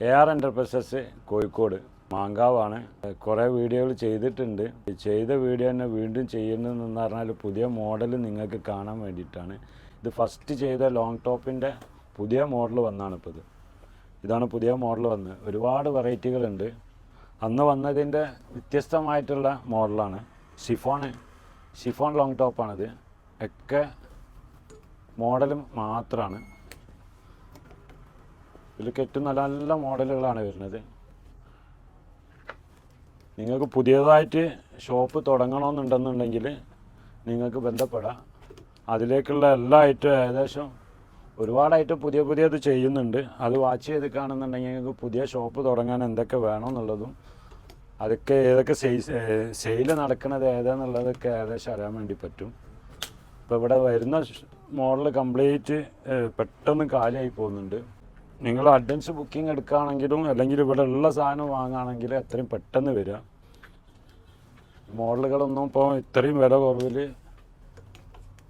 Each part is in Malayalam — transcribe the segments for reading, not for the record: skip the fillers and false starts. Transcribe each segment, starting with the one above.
AR enterprises Kozhikode മാങ്കാവാണ്. കുറേ വീഡിയോകൾ ചെയ്തിട്ടുണ്ട്. ചെയ്ത വീഡിയോ തന്നെ വീണ്ടും ചെയ്യുന്നതെന്ന് പറഞ്ഞാൽ പുതിയ മോഡൽ നിങ്ങൾക്ക് കാണാൻ വേണ്ടിയിട്ടാണ്. ഇത് ഫസ്റ്റ് ചെയ്ത ലോങ് ടോപ്പിൻ്റെ പുതിയ മോഡൽ വന്നാണ് ഇപ്പോൾ ഇതാണ് പുതിയ മോഡൽ വന്നത്. ഒരുപാട് വെറൈറ്റികളുണ്ട്. അന്ന് വന്നതിൻ്റെ വ്യത്യസ്തമായിട്ടുള്ള മോഡലാണ്. ഷിഫോൺ ലോങ് ടോപ്പാണിത്. ഒക്കെ മോഡലും മാത്രമാണ്. ഇതിലൊക്കെ ഏറ്റവും നല്ല നല്ല മോഡലുകളാണ് വരുന്നത്. നിങ്ങൾക്ക് പുതിയതായിട്ട് ഷോപ്പ് തുടങ്ങണമെന്നുണ്ടെന്നുണ്ടെങ്കിൽ നിങ്ങൾക്ക് ബന്ധപ്പെടാം. അതിലേക്കുള്ള എല്ലാ ഐറ്റവും ഏകദേശം ഒരുപാടായിട്ട് പുതിയത് ചെയ്യുന്നുണ്ട്. അത് വാച്ച് ചെയ്ത് കാണുന്നുണ്ടെങ്കിൽ നിങ്ങൾക്ക് പുതിയ ഷോപ്പ് തുടങ്ങാൻ എന്തൊക്കെ വേണമെന്നുള്ളതും അതൊക്കെ ഏതൊക്കെ സെയിൽ നടക്കുന്നത് ഏതാണെന്നുള്ളതൊക്കെ ഏകദേശം അറിയാൻ വേണ്ടി പറ്റും. ഇപ്പോൾ ഇവിടെ വരുന്ന മോഡൽ കംപ്ലീറ്റ് പെട്ടെന്ന് കാലിയായി പോകുന്നുണ്ട്. നിങ്ങൾ അഡ്വാൻസ് ബുക്കിംഗ് എടുക്കുകയാണെങ്കിലും അല്ലെങ്കിൽ ഇവിടെ ഉള്ള സാധനം വാങ്ങുകയാണെങ്കിലും എത്രയും പെട്ടെന്ന് വരിക. മോഡലുകളൊന്നും ഇപ്പോൾ ഇത്രയും വില കുറവിൽ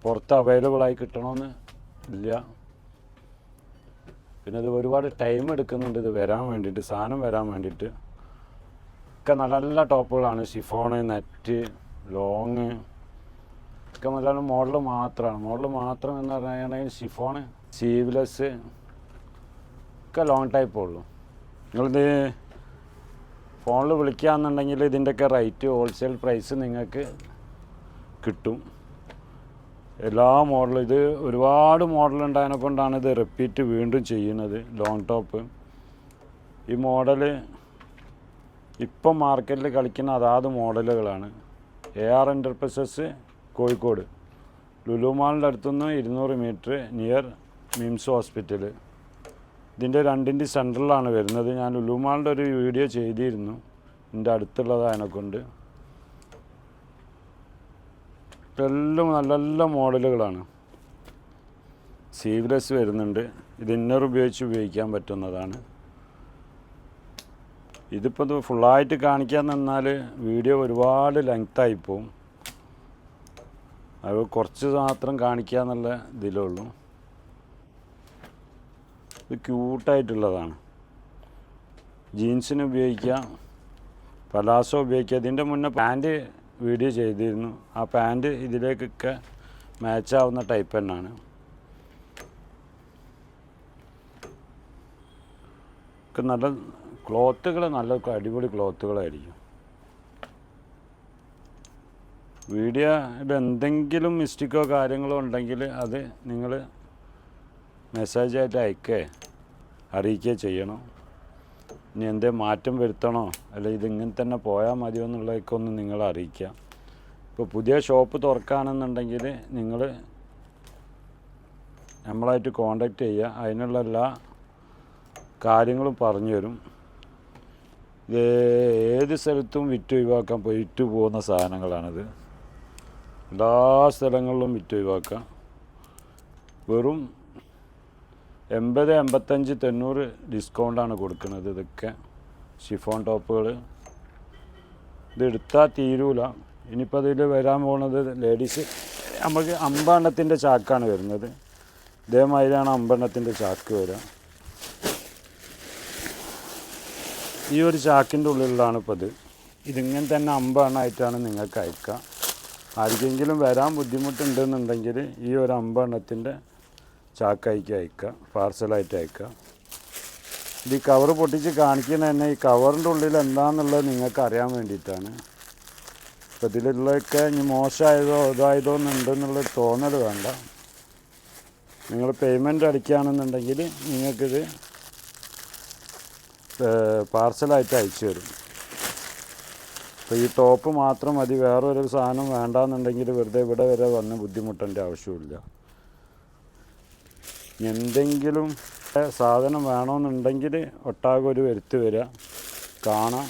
പുറത്ത് അവൈലബിളായി കിട്ടണമെന്ന് ഇല്ല. പിന്നെ ഇത് ഒരുപാട് ടൈം എടുക്കുന്നുണ്ട് ഇത് വരാൻ വേണ്ടിയിട്ട്, സാധനം വരാൻ വേണ്ടിയിട്ട്. ഒക്കെ നല്ല നല്ല ടോപ്പുകളാണ്. ഷിഫോണ്, നെറ്റ്, ലോങ് ഒക്കെ നല്ല മോഡൽ മാത്രമാണ്. മോഡൽ മാത്രം എന്ന് പറഞ്ഞാൽ ഷിഫോണ്, സീവ്ലെസ് ഒക്കെ ലോങ് ടൈപ്പേ ഉള്ളൂ. നിങ്ങളിത് ഫോണിൽ വിളിക്കുകയെന്നുണ്ടെങ്കിൽ ഇതിൻ്റെയൊക്കെ റേറ്റ് ഹോൾസെയിൽ പ്രൈസ് നിങ്ങൾക്ക് കിട്ടും. എല്ലാ മോഡലും ഇത് ഒരുപാട് മോഡൽ ഉണ്ടായതിനെ കൊണ്ടാണ് ഇത് റിപ്പീറ്റ് വീണ്ടും ചെയ്യുന്നത്. ലോങ് ടോപ്പ് ഈ മോഡൽ ഇപ്പം മാർക്കറ്റിൽ കളിക്കുന്ന അതാത് മോഡലുകളാണ്. AR എൻ്റർപ്രൈസസ് കോഴിക്കോട് ലുലു മാളിൻ്റെ അടുത്തുനിന്ന് 200 മീറ്റർ നിയർ മിംസ് ഹോസ്പിറ്റൽ. ഇതിൻ്റെ രണ്ടിൻ്റെ സെൻറ്ററിലാണ് വരുന്നത്. ഞാൻ ലുലു മാളിൻ്റെ ഒരു വീഡിയോ ചെയ്തിരുന്നു. ഇതിൻ്റെ അടുത്തുള്ളത് അതിനെക്കൊണ്ട് എല്ലാം നല്ല നല്ല മോഡലുകളാണ്. സീവ്ലെസ് വരുന്നുണ്ട്. ഇത് ഇന്നർ ഉപയോഗിക്കാൻ പറ്റുന്നതാണ്. ഇതിപ്പോൾ ഇത് ഫുള്ളായിട്ട് കാണിക്കാൻ നിന്നാൽ വീഡിയോ ഒരുപാട് ലെങ്ത്തായിപ്പോവും. അത് കുറച്ച് മാത്രം കാണിക്കുക എന്നുള്ള ഇതിലുള്ളൂ. ഇത് ക്യൂട്ടായിട്ടുള്ളതാണ്. ജീൻസിന് ഉപയോഗിക്കാം, പലാസോ ഉപയോഗിക്കാം. ഇതിൻ്റെ മുന്നേ പാൻറ്റ് വീഡിയോ ചെയ്തിരുന്നു. ആ പാൻറ്റ് ഇതിലേക്കൊക്കെ മാച്ചാവുന്ന ടൈപ്പ് തന്നെയാണ്. ഒക്കെ നല്ല ക്ലോത്തുകൾ, നല്ല അടിപൊളി ക്ലോത്തുകളായിരിക്കും. വീഡിയോയിൽ എന്തെങ്കിലും മിസ്റ്റേക്കോ കാര്യങ്ങളോ ഉണ്ടെങ്കിൽ അത് നിങ്ങൾ മെസ്സേജായിട്ട് അറിയിക്കുകയോ ചെയ്യണം. ഇനി എന്തേ മാറ്റം വരുത്തണോ അല്ലെങ്കിൽ ഇതിങ്ങനെ തന്നെ പോയാൽ മതിയോ എന്നുള്ളതൊക്കെ ഒന്ന് നിങ്ങൾ അറിയിക്കുക. ഇപ്പോൾ പുതിയ ഷോപ്പ് തുറക്കുകയാണെന്നുണ്ടെങ്കിൽ നിങ്ങൾ നമ്മളായിട്ട് കോണ്ടാക്റ്റ് ചെയ്യുക. അതിനുള്ള എല്ലാ കാര്യങ്ങളും പറഞ്ഞു തരും. ഇത് ഏത് സ്ഥലത്തും വിറ്റ് പോകുന്ന സാധനങ്ങളാണിത്. എല്ലാ സ്ഥലങ്ങളിലും വിറ്റ് ഒഴിവാക്കാം. വെറും 80, 85, 90 ഡിസ്കൗണ്ടാണ് കൊടുക്കുന്നത്. ഇതൊക്കെ ഷിഫോൺ ടോപ്പുകൾ. ഇത് എടുത്താൽ തീരൂല. ഇനിയിപ്പോൾ അതിൽ വരാൻ പോകുന്നത് ലേഡീസ് നമുക്ക് 50 എണ്ണത്തിൻ്റെ ചാക്കാണ് വരുന്നത്. ഇതേമാതിരിയാണ് 50 എണ്ണത്തിൻ്റെ ചാക്ക് വരിക. ഈ ഒരു ചാക്കിൻ്റെ ഉള്ളിലാണ് ഇപ്പോൾ ഇതിങ്ങനെ തന്നെ 50 എണ്ണമായിട്ടാണ് നിങ്ങൾക്ക് അയക്കുക. ആർക്കെങ്കിലും വരാൻ ബുദ്ധിമുട്ടുണ്ടെന്നുണ്ടെങ്കിൽ ഈ ഒരു 50 എണ്ണത്തിൻ്റെ ചാക്കായിക്ക് അയക്കുക, പാർസലായിട്ട് അയക്കുക. ഇത് ഈ കവർ പൊട്ടിച്ച് കാണിക്കുന്നത് തന്നെ ഈ കവറിൻ്റെ ഉള്ളിൽ എന്താണെന്നുള്ളത് നിങ്ങൾക്ക് അറിയാൻ വേണ്ടിയിട്ടാണ്. അപ്പോൾ ഇതിലുള്ളതൊക്കെ ഇനി മോശമായതോ ഇതായതോ എന്നുണ്ടെന്നുള്ളത് തോന്നൽ വേണ്ട. നിങ്ങൾ പേയ്മെൻറ്റ് അടിക്കുകയാണെന്നുണ്ടെങ്കിൽ നിങ്ങൾക്കിത് പാർസലായിട്ട് അയച്ചു തരും. അപ്പോൾ ഈ ടോപ്പ് മാത്രം മതി, വേറൊരു സാധനം വേണ്ടാന്നുണ്ടെങ്കിൽ വെറുതെ ഇവിടെ വരെ വന്ന് ബുദ്ധിമുട്ടേണ്ട ആവശ്യമില്ല. എന്തെങ്കിലും സാധനം വേണമെന്നുണ്ടെങ്കിൽ ഒട്ടാകെ വരുത്തി വരിക, കാണാം.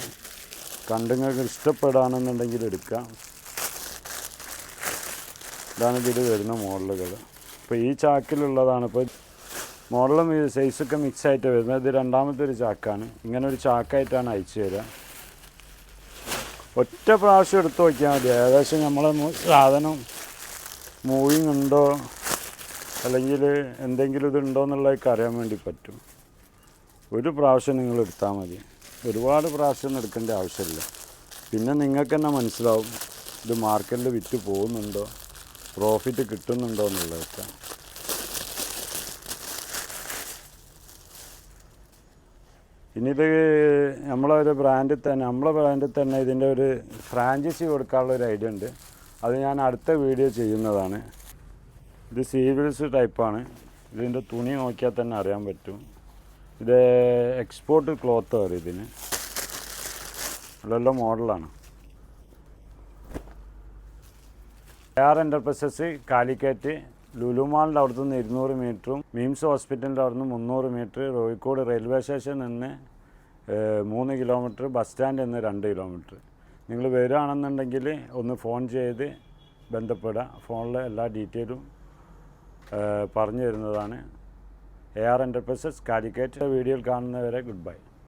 കണ്ടുങ്ങൾക്ക് ഇഷ്ടപ്പെടുകയാണെന്നുണ്ടെങ്കിൽ എടുക്കാം. ഇതാണ് ഇതിൽ വരുന്ന മോഡലുകൾ. ഇപ്പോൾ ഈ ചാക്കിലുള്ളതാണ്. ഇപ്പോൾ മോഡലും ഈ സൈസൊക്കെ മിക്സായിട്ട് വരുന്നത്. ഇത് രണ്ടാമത്തെ ഒരു ചാക്കാണ്. ഇങ്ങനെ ഒരു ചാക്കായിട്ടാണ് അയച്ചു തരിക. ഒറ്റ പ്രാവശ്യം എടുത്ത് നോക്കിയാൽ മതി. ഏകദേശം നമ്മളെ സാധനം മൂവിങ് ഉണ്ടോ അല്ലെങ്കിൽ എന്തെങ്കിലും ഇതുണ്ടോ എന്നുള്ളതൊക്കെ അറിയാൻ വേണ്ടി പറ്റും. ഒരു പ്രാവശ്യം നിങ്ങൾ എടുത്താൽ മതി, ഒരുപാട് പ്രാവശ്യം എടുക്കേണ്ട ആവശ്യമില്ല. പിന്നെ നിങ്ങൾക്ക് തന്നെ മനസ്സിലാവും ഇത് മാർക്കറ്റിൽ വിറ്റ് പോകുന്നുണ്ടോ, പ്രോഫിറ്റ് കിട്ടുന്നുണ്ടോ എന്നുള്ളതൊക്കെ. ഇനി ഇത് നമ്മളെ ബ്രാൻഡിൽ തന്നെ ഇതിൻ്റെ ഒരു ഫ്രാഞ്ചൈസി കൊടുക്കാനുള്ള ഒരു ഐഡിയ ഉണ്ട്. അത് ഞാൻ അടുത്ത വീഡിയോ ചെയ്യുന്നതാണ്. ഇത് സീവിൽസ് ടൈപ്പാണ്. ഇതിൻ്റെ തുണി നോക്കിയാൽ തന്നെ അറിയാൻ പറ്റും. ഇത് എക്സ്പോർട്ട് ക്ലോത്ത് പറയും ഇതിന്. നല്ല മോഡലാണ്. AR എൻ്റർപ്രൈസസ് കാലിക്കറ്റ് ലുലുമാളിൻ്റെ അവിടുത്തെ നിന്ന് 200 മീറ്ററും മിംസ് ഹോസ്പിറ്റലിൻ്റെ അവിടുന്ന് 300 മീറ്റർ, കോഴിക്കോട് റെയിൽവേ സ്റ്റേഷനിൽ നിന്ന് 3 കിലോമീറ്റർ, ബസ് സ്റ്റാൻഡിൽ നിന്ന് 2 കിലോമീറ്റർ. നിങ്ങൾ വരികയാണെന്നുണ്ടെങ്കിൽ ഒന്ന് ഫോൺ ചെയ്ത് ബന്ധപ്പെടുക. ഫോണിൽ എല്ലാ ഡീറ്റെയിലും പറഞ്ഞു തരുന്നതാണ്. AR enterprises Calicut. വീഡിയോയിൽ കാണുന്നവരെ ഗുഡ് ബൈ.